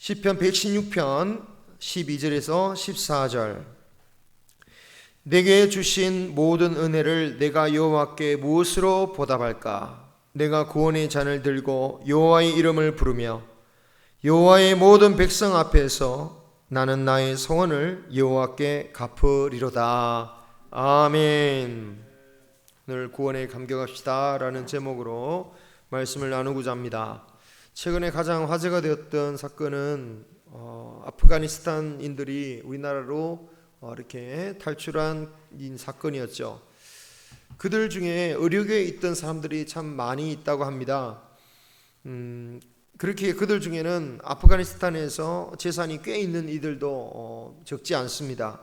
시편 116편 12절에서 14절. 내게 주신 모든 은혜를 내가 여호와께 무엇으로 보답할까? 내가 구원의 잔을 들고 여호와의 이름을 부르며 여호와의 모든 백성 앞에서 나는 나의 소원을 여호와께 갚으리로다. 아멘. 오늘 구원에 감격합시다 라는 제목으로 말씀을 나누고자 합니다. 최근에 가장 화제가 되었던 사건은 아프가니스탄인들이 우리나라로 이렇게 탈출한 사건이었죠. 그들 중에 의료계에 있던 사람들이 참 많이 있다고 합니다. 그렇게 그들 중에는 아프가니스탄에서 재산이 꽤 있는 이들도 적지 않습니다.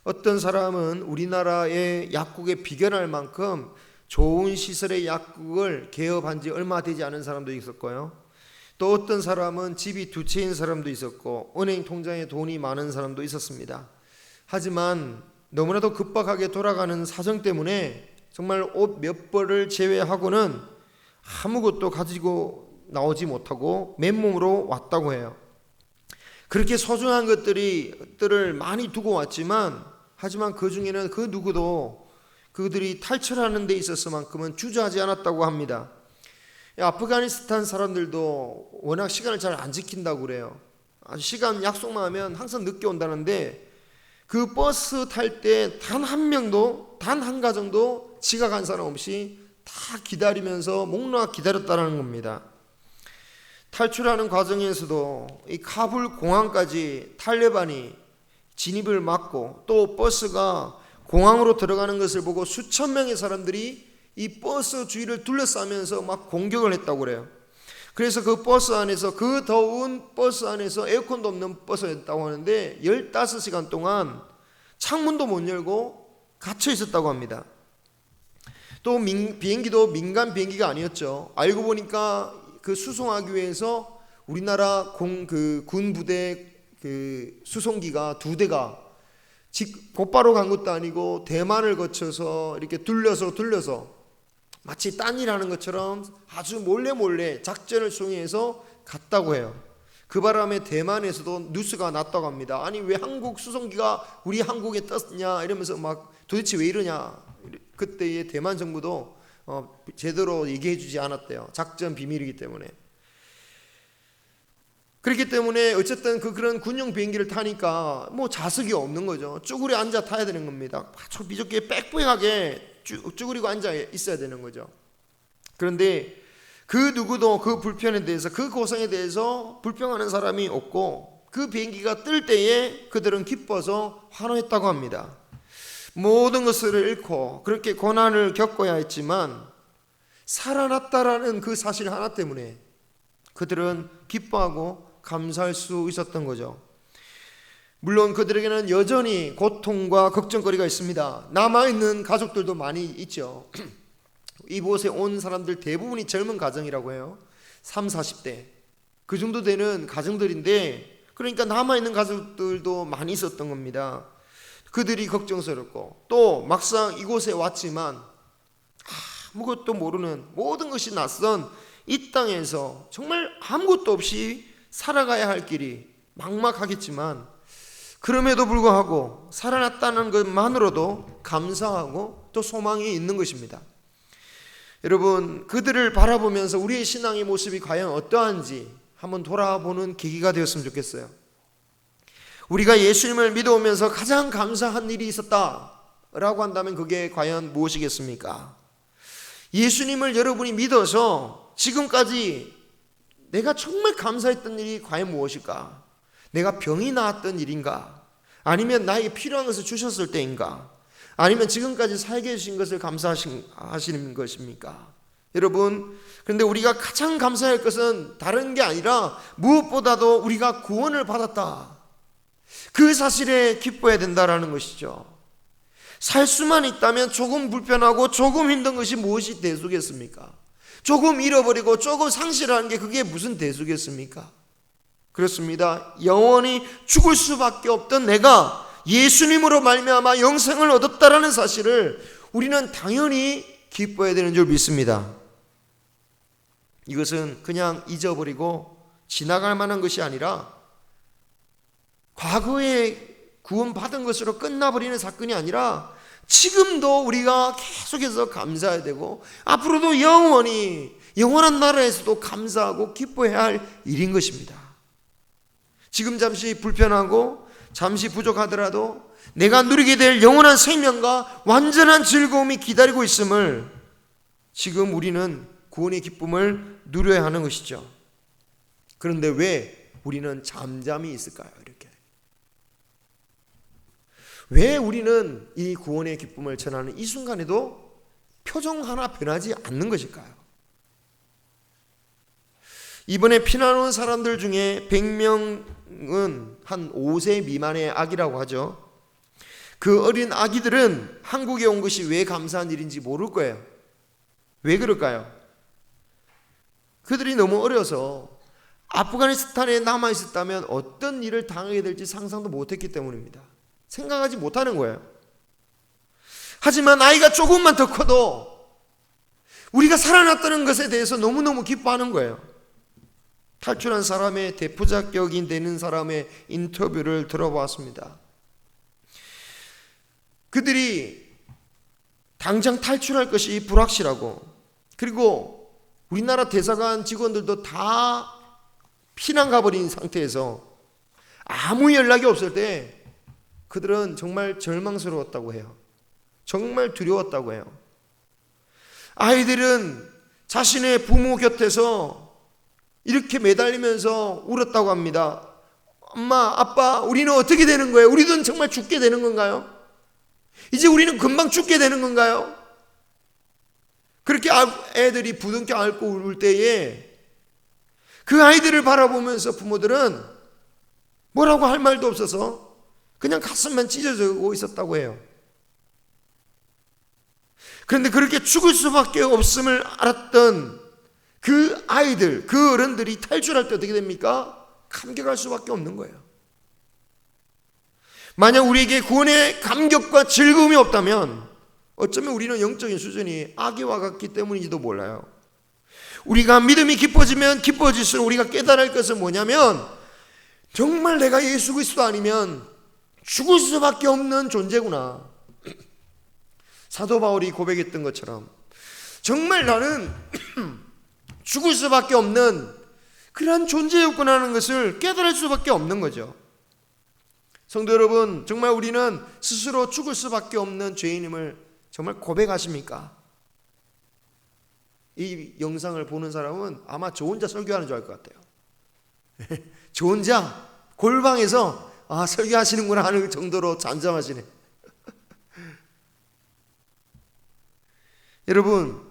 어떤 사람은 우리나라의 약국에 비견할 만큼 좋은 시설의 약국을 개업한 지 얼마 되지 않은 사람도 있었고요. 또 어떤 사람은 집이 두 채인 사람도 있었고 은행 통장에 돈이 많은 사람도 있었습니다. 하지만 너무나도 급박하게 돌아가는 사정 때문에 정말 옷 몇 벌을 제외하고는 아무것도 가지고 나오지 못하고 맨몸으로 왔다고 해요. 그렇게 소중한 것들을 많이 두고 왔지만 하지만 그 중에는 그 누구도 그들이 탈출하는 데 있어서만큼은 주저하지 않았다고 합니다. 아프가니스탄 사람들도 워낙 시간을 잘 안 지킨다고 그래요. 시간 약속만 하면 항상 늦게 온다는데 그 버스 탈 때 단 한 명도 단 한 가정도 지각한 사람 없이 다 기다리면서 목놓아 기다렸다는 겁니다. 탈출하는 과정에서도 이 카불 공항까지 탈레반이 진입을 막고 또 버스가 공항으로 들어가는 것을 보고 수천 명의 사람들이 이 버스 주위를 둘러싸면서 막 공격을 했다고 그래요. 그래서 그 버스 안에서 그 더운 버스 안에서 에어컨도 없는 버스였다고 하는데 15시간 동안 창문도 못 열고 갇혀 있었다고 합니다. 또 비행기도 민간 비행기가 아니었죠. 알고 보니까 그 수송하기 위해서 우리나라 군 부대 그 수송기가 2대가 곧바로 간 것도 아니고 대만을 거쳐서 이렇게 둘러서 마치 딴 일 하는 것처럼 아주 몰래 작전을 수행해서 갔다고 해요. 그 바람에 대만에서도 뉴스가 났다고 합니다. 아니 왜 한국 수송기가 우리 한국에 떴냐 이러면서 막 도대체 왜 이러냐. 그때의 대만 정부도 제대로 얘기해 주지 않았대요. 작전 비밀이기 때문에. 그렇기 때문에 어쨌든 그런 군용 비행기를 타니까 뭐 좌석이 없는 거죠. 쭈그려 앉아 타야 되는 겁니다. 아주 비좁게 빽빽하게 쭈그리고 앉아 있어야 되는 거죠. 그런데 그 누구도 그 불편에 대해서 그 고생에 대해서 불평하는 사람이 없고 그 비행기가 뜰 때에 그들은 기뻐서 환호했다고 합니다. 모든 것을 잃고 그렇게 고난을 겪어야 했지만 살아났다라는 그 사실 하나 때문에 그들은 기뻐하고 감사할 수 있었던 거죠. 물론 그들에게는 여전히 고통과 걱정거리가 있습니다. 남아있는 가족들도 많이 있죠. 이곳에 온 사람들 대부분이 젊은 가정이라고 해요. 30, 40대 그 정도 되는 가정들인데 그러니까 남아있는 가족들도 많이 있었던 겁니다. 그들이 걱정스럽고 또 막상 이곳에 왔지만 아무것도 모르는 모든 것이 낯선 이 땅에서 정말 아무것도 없이 살아가야 할 길이 막막하겠지만 그럼에도 불구하고 살아났다는 것만으로도 감사하고 또 소망이 있는 것입니다. 여러분, 그들을 바라보면서 우리의 신앙의 모습이 과연 어떠한지 한번 돌아보는 계기가 되었으면 좋겠어요. 우리가 예수님을 믿어오면서 가장 감사한 일이 있었다라고 한다면 그게 과연 무엇이겠습니까? 예수님을 여러분이 믿어서 지금까지 내가 정말 감사했던 일이 과연 무엇일까? 내가 병이 나았던 일인가? 아니면 나에게 필요한 것을 주셨을 때인가? 아니면 지금까지 살게 해주신 것을 감사하시는 것입니까? 여러분, 그런데 우리가 가장 감사할 것은 다른 게 아니라 무엇보다도 우리가 구원을 받았다. 그 사실에 기뻐해야 된다라는 것이죠. 살 수만 있다면 조금 불편하고 조금 힘든 것이 무엇이 대수겠습니까? 조금 잃어버리고 조금 상실하는 게 그게 무슨 대수겠습니까? 그렇습니다. 영원히 죽을 수밖에 없던 내가 예수님으로 말미암아 영생을 얻었다라는 사실을 우리는 당연히 기뻐해야 되는 줄 믿습니다. 이것은 그냥 잊어버리고 지나갈 만한 것이 아니라 과거에 구원받은 것으로 끝나버리는 사건이 아니라 지금도 우리가 계속해서 감사해야 되고 앞으로도 영원한 나라에서도 감사하고 기뻐해야 할 일인 것입니다. 지금 잠시 불편하고 잠시 부족하더라도 내가 누리게 될 영원한 생명과 완전한 즐거움이 기다리고 있음을 지금 우리는 구원의 기쁨을 누려야 하는 것이죠. 그런데 왜 우리는 잠잠히 있을까요? 이렇게. 왜 우리는 이 구원의 기쁨을 전하는 이 순간에도 표정 하나 변하지 않는 것일까요? 이번에 피난 온 사람들 중에 100명은 한 5세 미만의 아기라고 하죠. 그 어린 아기들은 한국에 온 것이 왜 감사한 일인지 모를 거예요. 왜 그럴까요? 그들이 너무 어려서 아프가니스탄에 남아 있었다면 어떤 일을 당하게 될지 상상도 못했기 때문입니다. 생각하지 못하는 거예요. 하지만 아이가 조금만 더 커도 우리가 살아났다는 것에 대해서 너무너무 기뻐하는 거예요. 탈출한 사람의 대표작격이 되는 사람의 인터뷰를 들어보았습니다. 그들이 당장 탈출할 것이 불확실하고, 그리고 우리나라 대사관 직원들도 다 피난 가버린 상태에서 아무 연락이 없을 때 그들은 정말 절망스러웠다고 해요. 정말 두려웠다고 해요. 아이들은 자신의 부모 곁에서 이렇게 매달리면서 울었다고 합니다. 엄마, 아빠, 우리는 어떻게 되는 거예요? 우리는 정말 죽게 되는 건가요? 이제 우리는 금방 죽게 되는 건가요? 그렇게 애들이 부둥켜 안고 울 때에 그 아이들을 바라보면서 부모들은 뭐라고 할 말도 없어서 그냥 가슴만 찢어지고 있었다고 해요. 그런데 그렇게 죽을 수밖에 없음을 알았던 그 아이들, 그 어른들이 탈출할 때 어떻게 됩니까? 감격할 수밖에 없는 거예요. 만약 우리에게 구원의 감격과 즐거움이 없다면 어쩌면 우리는 영적인 수준이 아기와 같기 때문인지도 몰라요. 우리가 믿음이 깊어지면 깊어질수록 우리가 깨달을 것은 뭐냐면 정말 내가 예수 그리스도 아니면 죽을 수밖에 없는 존재구나. 사도 바울이 고백했던 것처럼 정말 나는 죽을 수밖에 없는 그러한 존재였구나 하는 것을 깨달을 수밖에 없는 거죠. 성도 여러분, 정말 우리는 스스로 죽을 수밖에 없는 죄인임을 정말 고백하십니까? 이 영상을 보는 사람은 아마 저 혼자 설교하는 줄 알 것 같아요. 저 혼자 골방에서 설교하시는구나 하는 정도로 잠잠하시네. 여러분,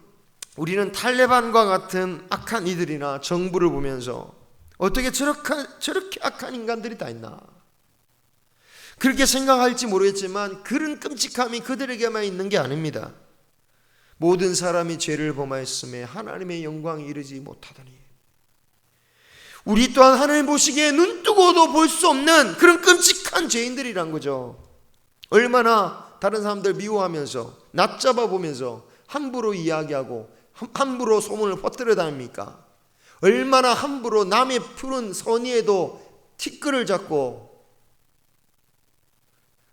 우리는 탈레반과 같은 악한 이들이나 정부를 보면서 어떻게 저렇게 악한 인간들이 다 있나, 그렇게 생각할지 모르겠지만 그런 끔찍함이 그들에게만 있는 게 아닙니다. 모든 사람이 죄를 범하였음에 하나님의 영광이 이르지 못하더니, 우리 또한 하나님 보시기에 눈뜨고도 볼 수 없는 그런 끔찍한 죄인들이란 거죠. 얼마나 다른 사람들 미워하면서 낮잡아 보면서 함부로 이야기하고 함부로 소문을 퍼뜨려 다닙니까? 얼마나 함부로 남의 푸른 선의에도 티끌을 잡고,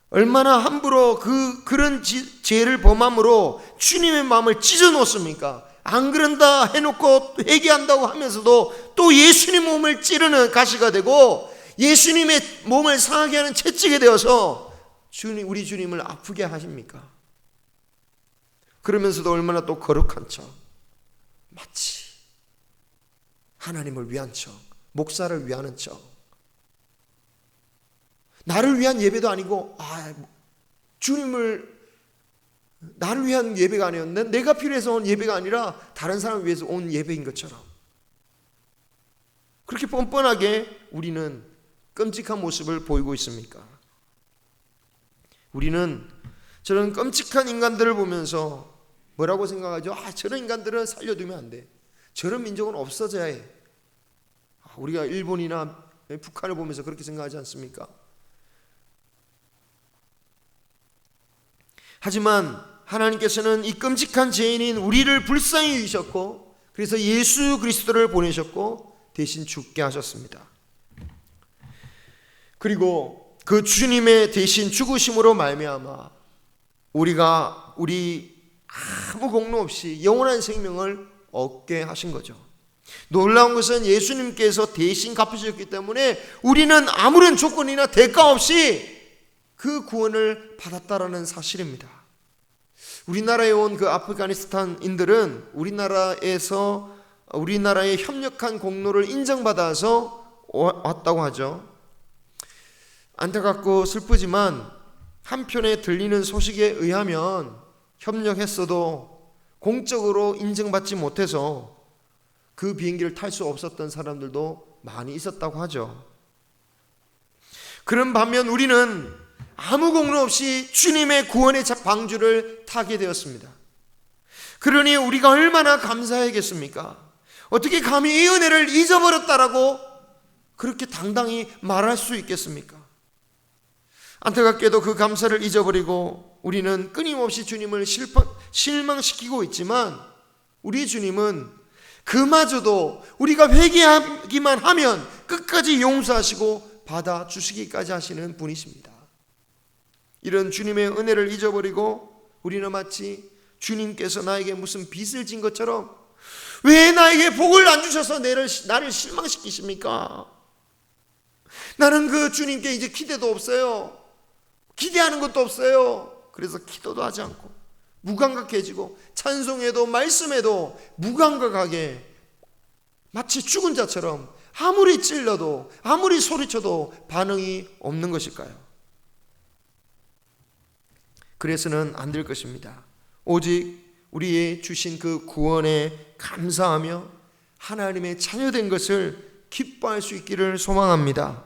얼마나 함부로 그런 죄를 범함으로 주님의 마음을 찢어 놓습니까? 안 그런다 해놓고 회개한다고 하면서도 또 예수님 몸을 찌르는 가시가 되고 예수님의 몸을 상하게 하는 채찍이 되어서 우리 주님을 아프게 하십니까? 그러면서도 얼마나 또 거룩한 척, 마치 하나님을 위한 척, 목사를 위하는 척, 나를 위한 예배도 아니고 주님을 나를 위한 예배가 아니었는데 내가 필요해서 온 예배가 아니라 다른 사람을 위해서 온 예배인 것처럼 그렇게 뻔뻔하게 우리는 끔찍한 모습을 보이고 있습니까? 우리는 저런 끔찍한 인간들을 보면서 뭐라고 생각하죠? 저런 인간들은 살려두면 안 돼. 저런 민족은 없어져야 해. 우리가 일본이나 북한을 보면서 그렇게 생각하지 않습니까? 하지만 하나님께서는 이 끔찍한 죄인인 우리를 불쌍히 여기셨고 그래서 예수 그리스도를 보내셨고 대신 죽게 하셨습니다. 그리고 그 주님의 대신 죽으심으로 말미암아 우리 아무 공로 없이 영원한 생명을 얻게 하신 거죠. 놀라운 것은 예수님께서 대신 갚으셨기 때문에 우리는 아무런 조건이나 대가 없이 그 구원을 받았다라는 사실입니다. 우리나라에 온 그 아프가니스탄인들은 우리나라의 협력한 공로를 인정받아서 왔다고 하죠. 안타깝고 슬프지만 한편에 들리는 소식에 의하면 협력했어도 공적으로 인정받지 못해서 그 비행기를 탈 수 없었던 사람들도 많이 있었다고 하죠. 그런 반면 우리는 아무 공로 없이 주님의 구원의 방주를 타게 되었습니다. 그러니 우리가 얼마나 감사해야겠습니까? 어떻게 감히 이 은혜를 잊어버렸다라고 그렇게 당당히 말할 수 있겠습니까? 안타깝게도 그 감사를 잊어버리고 우리는 끊임없이 주님을 실망시키고 있지만 우리 주님은 그마저도 우리가 회개하기만 하면 끝까지 용서하시고 받아주시기까지 하시는 분이십니다. 이런 주님의 은혜를 잊어버리고 우리는 마치 주님께서 나에게 무슨 빚을 진 것처럼 왜 나에게 복을 안 주셔서 나를 실망시키십니까? 나는 그 주님께 이제 기대도 없어요. 기대하는 것도 없어요. 그래서 기도도 하지 않고 무감각해지고 찬송에도 말씀에도 무감각하게 마치 죽은 자처럼 아무리 찔러도 아무리 소리쳐도 반응이 없는 것일까요? 그래서는 안 될 것입니다. 오직 우리의 주신 그 구원에 감사하며 하나님의 자녀된 것을 기뻐할 수 있기를 소망합니다.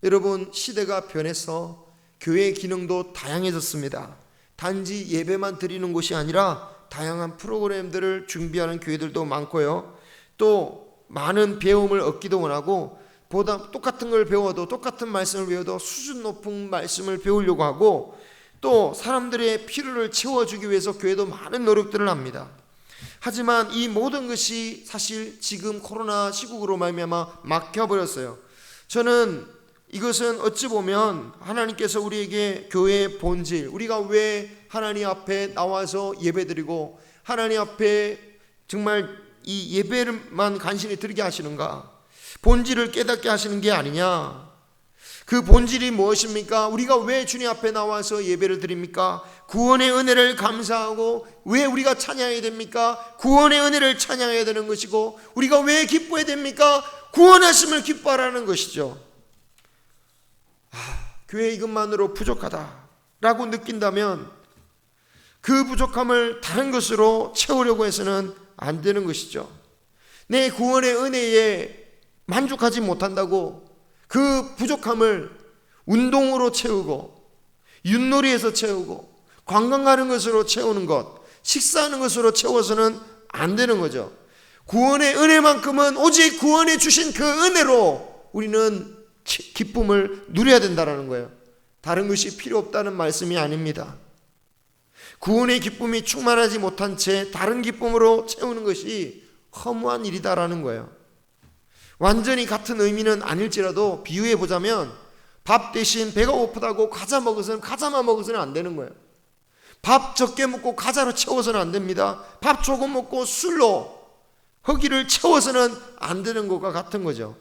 여러분, 시대가 변해서 교회의 기능도 다양해졌습니다. 단지 예배만 드리는 곳이 아니라 다양한 프로그램들을 준비하는 교회들도 많고요. 또 많은 배움을 얻기도 원하고 보다 똑같은 걸 배워도 똑같은 말씀을 배워도 수준 높은 말씀을 배우려고 하고 또 사람들의 필요를 채워주기 위해서 교회도 많은 노력들을 합니다. 하지만 이 모든 것이 사실 지금 코로나 시국으로 말미암아 막혀버렸어요. 저는 이것은 어찌 보면 하나님께서 우리에게 교회의 본질, 우리가 왜 하나님 앞에 나와서 예배드리고 하나님 앞에 정말 이 예배만 간신히 드리게 하시는가, 본질을 깨닫게 하시는 게 아니냐. 그 본질이 무엇입니까? 우리가 왜 주님 앞에 나와서 예배를 드립니까? 구원의 은혜를 감사하고 왜 우리가 찬양해야 됩니까? 구원의 은혜를 찬양해야 되는 것이고 우리가 왜 기뻐해야 됩니까? 구원하심을 기뻐하라는 것이죠. 교회 이것만으로 부족하다라고 느낀다면 그 부족함을 다른 것으로 채우려고 해서는 안 되는 것이죠. 내 구원의 은혜에 만족하지 못한다고 그 부족함을 운동으로 채우고 윷놀이에서 채우고 관광 가는 것으로 채우는 것, 식사하는 것으로 채워서는 안 되는 거죠. 구원의 은혜만큼은 오직 구원해 주신 그 은혜로 우리는 기쁨을 누려야 된다는 거예요. 다른 것이 필요 없다는 말씀이 아닙니다. 구원의 기쁨이 충만하지 못한 채 다른 기쁨으로 채우는 것이 허무한 일이다라는 거예요. 완전히 같은 의미는 아닐지라도 비유해 보자면 밥 대신 배가 고프다고 과자만 먹어서는 안 되는 거예요. 밥 적게 먹고 과자로 채워서는 안 됩니다. 밥 조금 먹고 술로 허기를 채워서는 안 되는 것과 같은 거죠.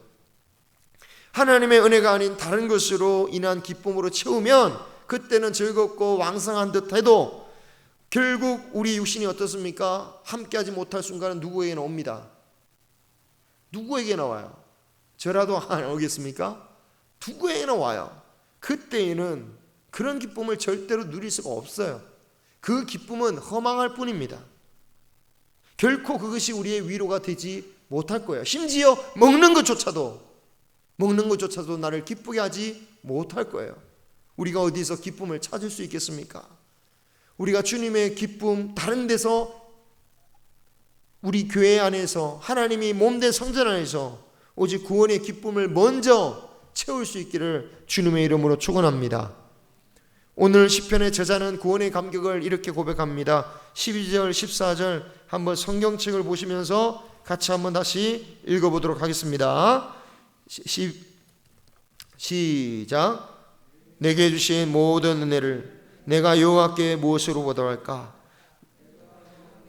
하나님의 은혜가 아닌 다른 것으로 인한 기쁨으로 채우면 그때는 즐겁고 왕성한 듯 해도 결국 우리 육신이 어떻습니까? 함께하지 못할 순간은 누구에게나 옵니다. 누구에게나 와요. 저라도 안 오겠습니까? 누구에게나 와요. 그때에는 그런 기쁨을 절대로 누릴 수가 없어요. 그 기쁨은 허망할 뿐입니다. 결코 그것이 우리의 위로가 되지 못할 거예요. 심지어 먹는 것조차도 나를 기쁘게 하지 못할 거예요. 우리가 어디서 기쁨을 찾을 수 있겠습니까? 우리가 주님의 기쁨 다른 데서, 우리 교회 안에서, 하나님이 몸된 성전 안에서 오직 구원의 기쁨을 먼저 채울 수 있기를 주님의 이름으로 축원합니다. 오늘 시편의 저자는 구원의 감격을 이렇게 고백합니다. 12절 14절 한번 성경책을 보시면서 같이 한번 다시 읽어보도록 하겠습니다. 시작. 내게 주신 모든 은혜를 내가 여호와께 무엇으로 보답할까?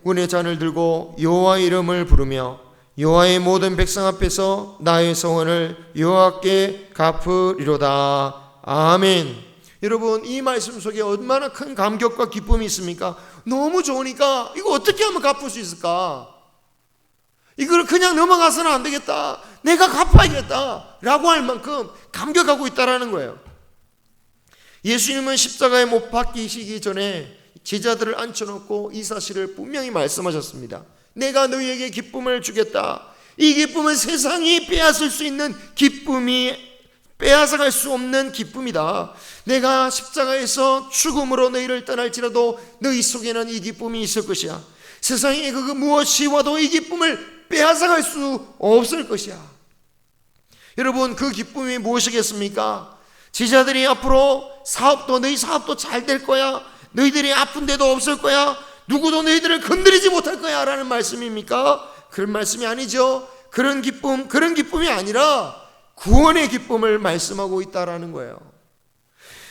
군의 잔을 들고 여호와의 이름을 부르며 여호와의 모든 백성 앞에서 나의 소원을 여호와께 갚으리로다. 아멘. 여러분, 이 말씀 속에 얼마나 큰 감격과 기쁨이 있습니까? 너무 좋으니까 이거 어떻게 하면 갚을 수 있을까? 이걸 그냥 넘어가서는 안 되겠다, 내가 갚아야겠다 라고 할 만큼 감격하고 있다라는 거예요. 예수님은 십자가에 못 박히시기 전에 제자들을 앉혀놓고 이 사실을 분명히 말씀하셨습니다. 내가 너희에게 기쁨을 주겠다. 이 기쁨은 세상이 빼앗을 수 있는 기쁨이 빼앗아갈 수 없는 기쁨이다. 내가 십자가에서 죽음으로 너희를 떠날지라도 너희 속에는 이 기쁨이 있을 것이야. 세상에 그 무엇이 와도 이 기쁨을 빼앗아갈 수 없을 것이야. 여러분, 그 기쁨이 무엇이겠습니까? 제자들이 앞으로 너희 사업도 잘 될 거야, 너희들이 아픈 데도 없을 거야, 누구도 너희들을 건드리지 못할 거야 라는 말씀입니까? 그런 말씀이 아니죠. 그런 기쁨이 아니라 구원의 기쁨을 말씀하고 있다라는 거예요.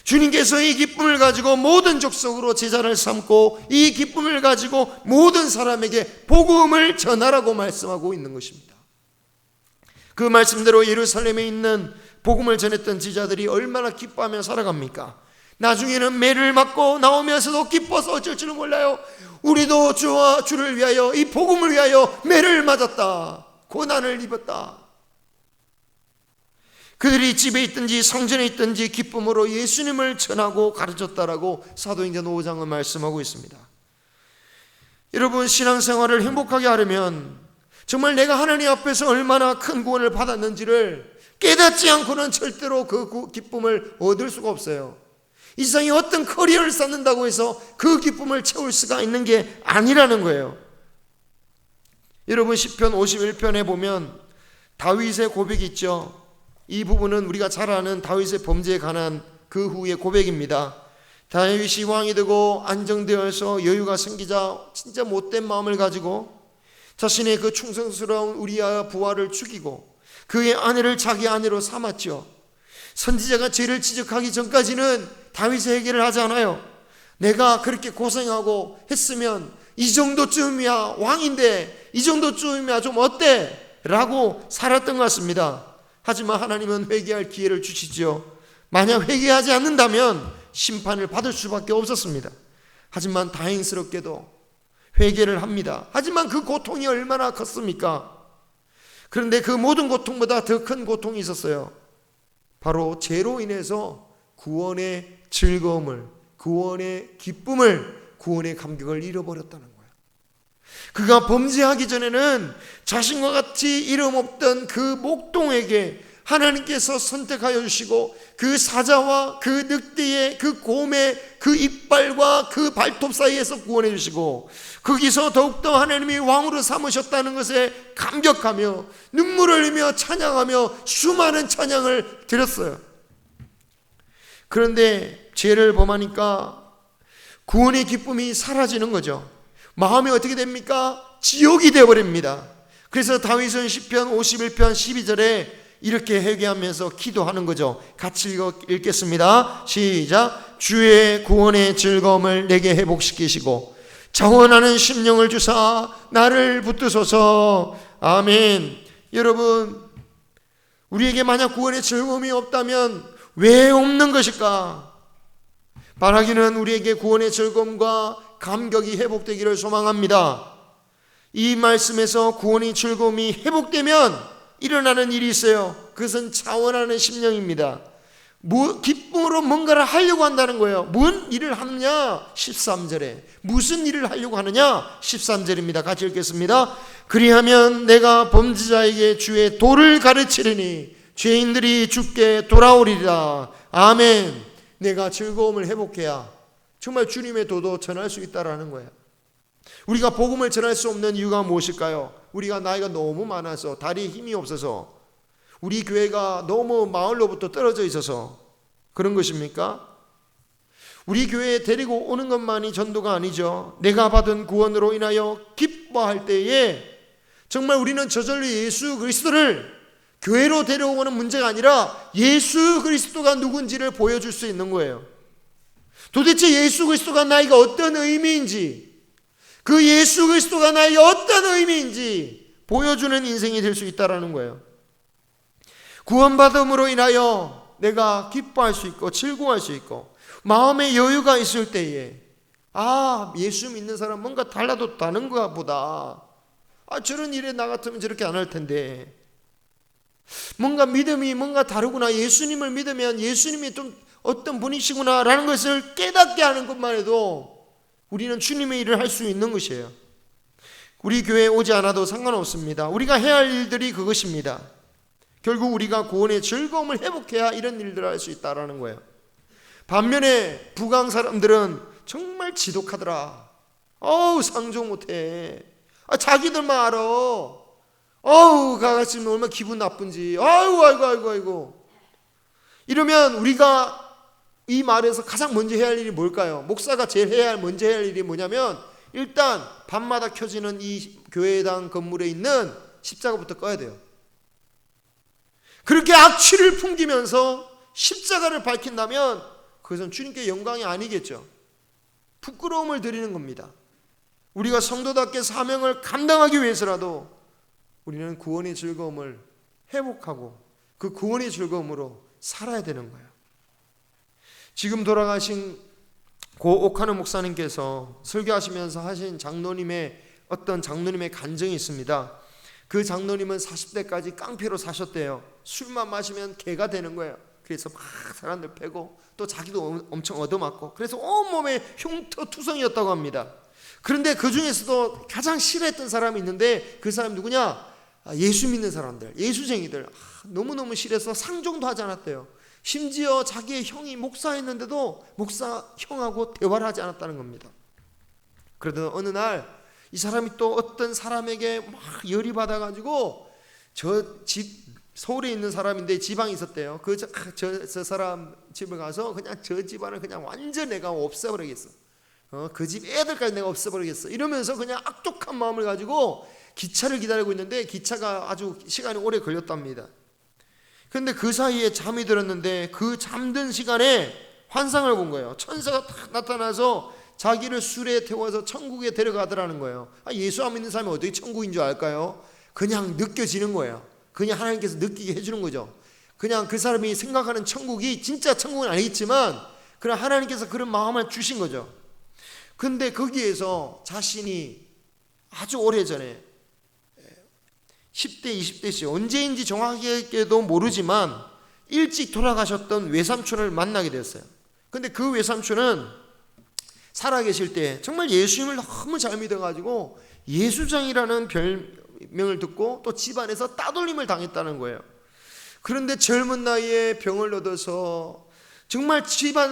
주님께서 이 기쁨을 가지고 모든 족속으로 제자를 삼고 이 기쁨을 가지고 모든 사람에게 복음을 전하라고 말씀하고 있는 것입니다. 그 말씀대로 예루살렘에 있는 복음을 전했던 제자들이 얼마나 기뻐하며 살아갑니까? 나중에는 매를 맞고 나오면서도 기뻐서 어쩔 줄은 몰라요. 우리도 주와 주를 위하여, 이 복음을 위하여 매를 맞았다, 고난을 입었다. 그들이 집에 있든지 성전에 있든지 기쁨으로 예수님을 전하고 가르쳤다라고 사도행전 5장은 말씀하고 있습니다. 여러분, 신앙생활을 행복하게 하려면 정말 내가 하나님 앞에서 얼마나 큰 구원을 받았는지를 깨닫지 않고는 절대로 그 기쁨을 얻을 수가 없어요. 이 세상에 어떤 커리어를 쌓는다고 해서 그 기쁨을 채울 수가 있는 게 아니라는 거예요. 여러분, 시편 51편에 보면 다윗의 고백이 있죠. 이 부분은 우리가 잘 아는 다윗의 범죄에 관한 그 후의 고백입니다. 다윗이 왕이 되고 안정되어서 여유가 생기자 진짜 못된 마음을 가지고 자신의 그 충성스러운 우리아 부하를 죽이고 그의 아내를 자기 아내로 삼았죠. 선지자가 죄를 지적하기 전까지는 다윗의 해결을 하지 않아요. 내가 그렇게 고생하고 했으면 이 정도쯤이야, 왕인데 이 정도쯤이야 좀 어때? 라고 살았던 것 같습니다. 하지만 하나님은 회개할 기회를 주시죠. 만약 회개하지 않는다면 심판을 받을 수밖에 없었습니다. 하지만 다행스럽게도 회개를 합니다. 하지만 그 고통이 얼마나 컸습니까? 그런데 그 모든 고통보다 더 큰 고통이 있었어요. 바로 죄로 인해서 구원의 즐거움을, 구원의 기쁨을, 구원의 감격을 잃어버렸다는 거예요. 그가 범죄하기 전에는 자신과 같이 이름 없던 그 목동에게 하나님께서 선택하여 주시고 그 사자와 그 늑대의 그 곰의 그 이빨과 그 발톱 사이에서 구원해 주시고 거기서 더욱더 하나님이 왕으로 삼으셨다는 것에 감격하며 눈물을 흘리며 찬양하며 수많은 찬양을 드렸어요. 그런데 죄를 범하니까 구원의 기쁨이 사라지는 거죠. 마음이 어떻게 됩니까? 지옥이 되어버립니다. 그래서 다윗은 시편 51편 12절에 이렇게 회개하면서 기도하는 거죠. 같이 읽겠습니다. 시작. 주의 구원의 즐거움을 내게 회복시키시고 자원하는 심령을 주사 나를 붙드소서. 아멘. 여러분, 우리에게 만약 구원의 즐거움이 없다면 왜 없는 것일까? 바라기는 우리에게 구원의 즐거움과 감격이 회복되기를 소망합니다. 이 말씀에서 구원의 즐거움이 회복되면 일어나는 일이 있어요. 그것은 자원하는 심령입니다. 기쁨으로 뭔가를 하려고 한다는 거예요. 뭔 일을 하느냐? 13절에 무슨 일을 하려고 하느냐? 13절입니다. 같이 읽겠습니다. 그리하면 내가 범죄자에게 주의 도를 가르치리니 죄인들이 주께 돌아오리라. 아멘. 내가 즐거움을 회복해야 정말 주님의 도도 전할 수 있다라는 거예요. 우리가 복음을 전할 수 없는 이유가 무엇일까요? 우리가 나이가 너무 많아서 다리에 힘이 없어서 우리 교회가 너무 마을로부터 떨어져 있어서 그런 것입니까? 우리 교회에 데리고 오는 것만이 전도가 아니죠. 내가 받은 구원으로 인하여 기뻐할 때에 정말 우리는 저절로 예수 그리스도를 교회로 데려오는 문제가 아니라 예수 그리스도가 누군지를 보여줄 수 있는 거예요. 도대체 예수 그리스도가 나에게 어떤 의미인지, 그 예수 그리스도가 나에게 어떤 의미인지 보여주는 인생이 될 수 있다는 거예요. 구원받음으로 인하여 내가 기뻐할 수 있고 즐거워할 수 있고 마음의 여유가 있을 때에 예수 믿는 사람 뭔가 달라도 다른가 보다. 저런 일에 나 같으면 저렇게 안 할 텐데. 뭔가 믿음이 뭔가 다르구나. 예수님을 믿으면 예수님이 좀 어떤 분이시구나 라는 것을 깨닫게 하는 것만 해도 우리는 주님의 일을 할 수 있는 것이에요. 우리 교회에 오지 않아도 상관없습니다. 우리가 해야 할 일들이 그것입니다. 결국 우리가 구원의 즐거움을 회복해야 이런 일들을 할 수 있다는 거예요. 반면에 북왕 사람들은 정말 지독하더라. 상종 못해. 자기들만 알아. 가가지면 얼마나 기분 나쁜지. 아이고. 이러면 우리가 이 말에서 가장 먼저 해야 할 일이 뭘까요? 목사가 제일 먼저 해야 할 일이 뭐냐면 일단 밤마다 켜지는 이 교회당 건물에 있는 십자가부터 꺼야 돼요. 그렇게 악취를 풍기면서 십자가를 밝힌다면 그것은 주님께 영광이 아니겠죠. 부끄러움을 드리는 겁니다. 우리가 성도답게 사명을 감당하기 위해서라도 우리는 구원의 즐거움을 회복하고 그 구원의 즐거움으로 살아야 되는 거예요. 지금 돌아가신 고 옥하는 목사님께서 설교하시면서 하신 어떤 장로님의 간증이 있습니다. 그 장로님은 40대까지 깡패로 사셨대요. 술만 마시면 개가 되는 거예요. 그래서 막 사람들 패고 또 자기도 엄청 얻어맞고 그래서 온몸에 흉터투성이었다고 합니다. 그런데 그 중에서도 가장 싫어했던 사람이 있는데 그 사람이 누구냐? 예수 믿는 사람들, 예수쟁이들. 너무너무 싫어서 상종도 하지 않았대요. 심지어 자기의 형이 목사였는데도 목사 형하고 대화를 하지 않았다는 겁니다. 그러던 어느 날 이 사람이 또 어떤 사람에게 막 열이 받아가지고 서울에 있는 사람인데 지방에 있었대요. 저 사람 집에 가서 그냥 저 집안을 그냥 완전 내가 없애버리겠어. 그 집 애들까지 내가 없애버리겠어. 이러면서 그냥 악독한 마음을 가지고 기차를 기다리고 있는데 기차가 아주 시간이 오래 걸렸답니다. 그런데 그 사이에 잠이 들었는데 그 잠든 시간에 환상을 본 거예요. 천사가 딱 나타나서 자기를 술에 태워서 천국에 데려가더라는 거예요. 예수 안 믿는 사람이 어떻게 천국인 줄 알까요? 그냥 느껴지는 거예요. 그냥 하나님께서 느끼게 해주는 거죠. 그냥 그 사람이 생각하는 천국이 진짜 천국은 아니겠지만 그냥 하나님께서 그런 마음을 주신 거죠. 근데 거기에서 자신이 아주 오래전에 10대, 20대씩 언제인지 정확하게도 모르지만 일찍 돌아가셨던 외삼촌을 만나게 됐어요. 근데 그 외삼촌은 살아계실 때 정말 예수님을 너무 잘 믿어가지고 예수장이라는 별명을 듣고 또 집안에서 따돌림을 당했다는 거예요. 그런데 젊은 나이에 병을 얻어서 정말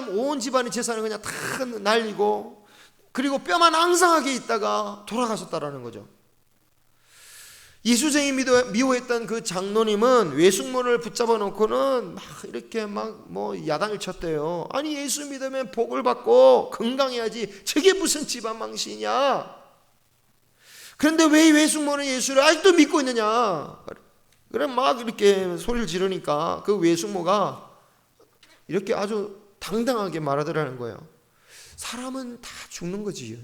온 집안의 재산을 그냥 다 날리고 그리고 뼈만 앙상하게 있다가 돌아가셨다라는 거죠. 예수쟁이 미워했던 그 장로님은 외숙모를 붙잡아 놓고는 막 이렇게 야단을 쳤대요. 아니 예수 믿으면 복을 받고 건강해야지. 저게 무슨 집안 망신이냐. 그런데 왜 외숙모는 예수를 아직도 믿고 있느냐. 그래 막 이렇게 소리를 지르니까 그 외숙모가 이렇게 아주 당당하게 말하더라는 거예요. 사람은 다 죽는 거지.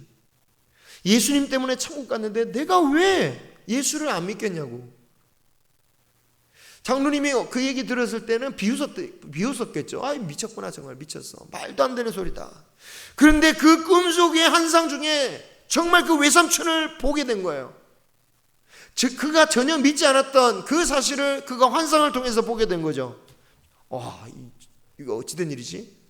예수님 때문에 천국 갔는데 내가 왜 예수를 안 믿겠냐고. 장로님이 그 얘기 들었을 때는 비웃었겠죠. 미쳤구나, 정말 미쳤어. 말도 안 되는 소리다. 그런데 그 꿈속의 환상 중에 정말 그 외삼촌을 보게 된 거예요. 즉 그가 전혀 믿지 않았던 그 사실을 그가 환상을 통해서 보게 된 거죠. 이거 어찌된 일이지?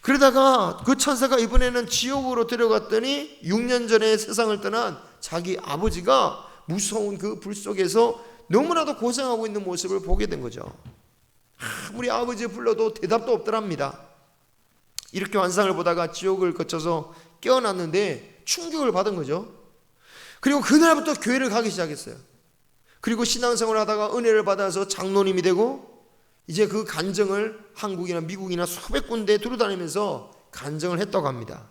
그러다가 그 천사가 이번에는 지옥으로 데려갔더니 6년 전에 세상을 떠난 자기 아버지가 무서운 그 불 속에서 너무나도 고생하고 있는 모습을 보게 된 거죠. 우리 아버지 불러도 대답도 없더랍니다. 이렇게 환상을 보다가 지옥을 거쳐서 깨어났는데 충격을 받은 거죠. 그리고 그날부터 교회를 가기 시작했어요. 그리고 신앙생활을 하다가 은혜를 받아서 장로님이 되고 이제 그 간증을 한국이나 미국이나 수백 군데 두루다니면서 간증을 했다고 합니다.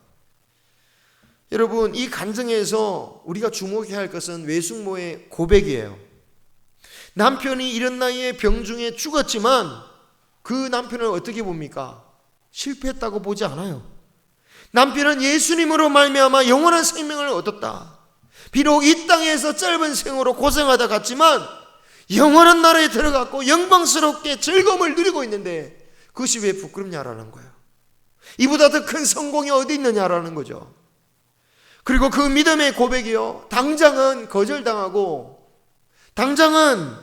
여러분, 이 간증에서 우리가 주목해야 할 것은 외숙모의 고백이에요. 남편이 이런 나이에 병중에 죽었지만 그 남편을 어떻게 봅니까? 실패했다고 보지 않아요. 남편은 예수님으로 말미암아 영원한 생명을 얻었다. 비록 이 땅에서 짧은 생으로 고생하다 갔지만 영원한 나라에 들어갔고 영광스럽게 즐거움을 누리고 있는데 그것이 왜 부끄럽냐라는 거예요. 이보다 더 큰 성공이 어디 있느냐라는 거죠. 그리고 그 믿음의 고백이요, 당장은 거절당하고 당장은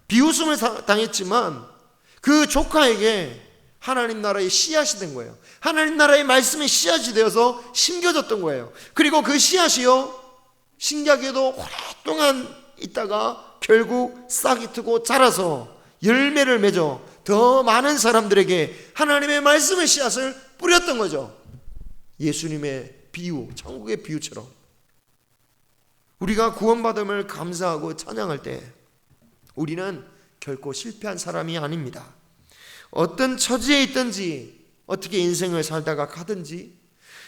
비웃음을 당했지만 그 조카에게 하나님 나라의 씨앗이 된 거예요. 하나님 나라의 말씀의 씨앗이 되어서 심겨졌던 거예요. 그리고 그 씨앗이요, 신기하게도 오랫동안 있다가 결국 싹이 트고 자라서 열매를 맺어 더 많은 사람들에게 하나님의 말씀의 씨앗을 뿌렸던 거죠. 예수님의 비유, 천국의 비유처럼 우리가 구원받음을 감사하고 찬양할 때 우리는 결코 실패한 사람이 아닙니다. 어떤 처지에 있든지, 어떻게 인생을 살다가 가든지,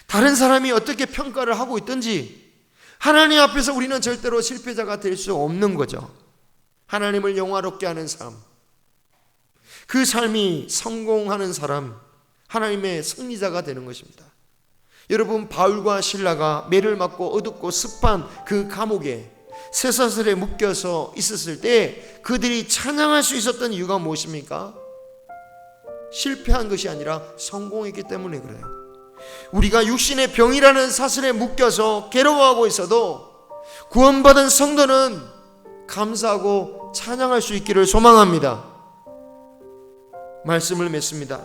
다른 사람이 어떻게 평가를 하고 있든지 하나님 앞에서 우리는 절대로 실패자가 될 수 없는 거죠. 하나님을 영화롭게 하는 삶, 그 삶이 성공하는 사람, 하나님의 승리자가 되는 것입니다. 여러분, 바울과 실라가 매를 맞고 어둡고 습한 그 감옥에 쇠사슬에 묶여서 있었을 때 그들이 찬양할 수 있었던 이유가 무엇입니까? 실패한 것이 아니라 성공했기 때문에 그래요. 우리가 육신의 병이라는 사슬에 묶여서 괴로워하고 있어도 구원받은 성도는 감사하고 찬양할 수 있기를 소망합니다. 말씀을 맺습니다.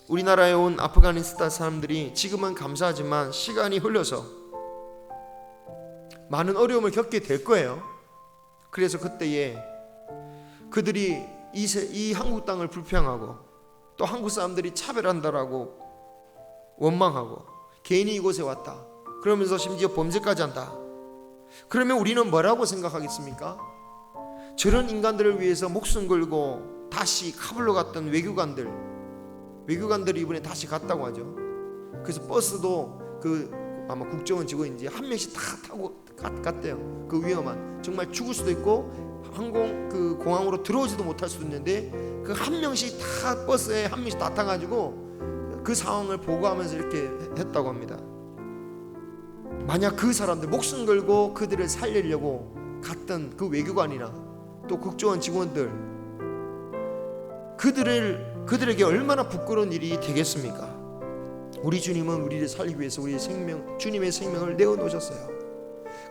우리나라에 온 아프가니스탄 사람들이 지금은 감사하지만 시간이 흘러서 많은 어려움을 겪게 될 거예요. 그래서 그때에 그들이 이 한국 땅을 불평하고 또 한국 사람들이 차별한다라고 원망하고 괜히 이곳에 왔다 그러면서 심지어 범죄까지 한다. 그러면 우리는 뭐라고 생각하겠습니까? 저런 인간들을 위해서 목숨 걸고 다시 카불로 갔던 외교관들이 이번에 다시 갔다고 하죠. 그래서 버스도 아마 국정원 직원인지 한 명씩 다 타고 갔대요. 그 위험한, 정말 죽을 수도 있고 공항으로 들어오지도 못할 수도 있는데 그 한 명씩 다 버스에 한 명씩 다 타가지고 그 상황을 보고하면서 이렇게 했다고 합니다. 만약 그 사람들 목숨 걸고 그들을 살리려고 갔던 그 외교관이나 또 국정원 직원들, 그들에게 얼마나 부끄러운 일이 되겠습니까? 우리 주님은 우리를 살리기 위해서 우리의 주님의 생명을 내어놓으셨어요.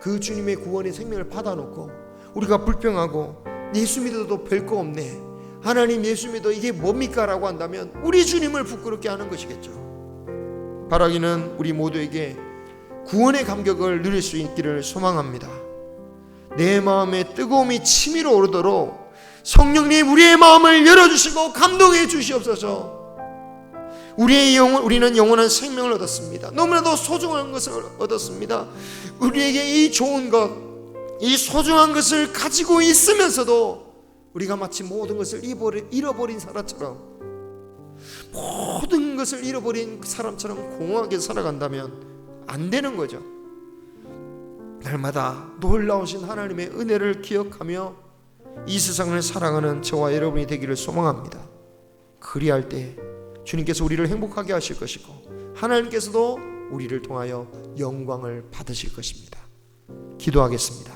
그 주님의 구원의 생명을 받아놓고 우리가 불평하고 예수 믿어도 별거 없네, 하나님 예수 믿어 이게 뭡니까? 라고 한다면 우리 주님을 부끄럽게 하는 것이겠죠. 바라기는 우리 모두에게 구원의 감격을 누릴 수 있기를 소망합니다. 내 마음에 뜨거움이 치밀어 오르도록 성령님 우리의 마음을 열어주시고 감동해 주시옵소서. 우리는 영원한 생명을 얻었습니다. 너무나도 소중한 것을 얻었습니다. 우리에게 이 좋은 것, 이 소중한 것을 가지고 있으면서도 우리가 마치 모든 것을 잃어버린 사람처럼, 모든 것을 잃어버린 사람처럼 공허하게 살아간다면 안 되는 거죠. 날마다 놀라우신 하나님의 은혜를 기억하며 이 세상을 살아가는 저와 여러분이 되기를 소망합니다. 그리할 때 주님께서 우리를 행복하게 하실 것이고 하나님께서도 우리를 통하여 영광을 받으실 것입니다. 기도하겠습니다.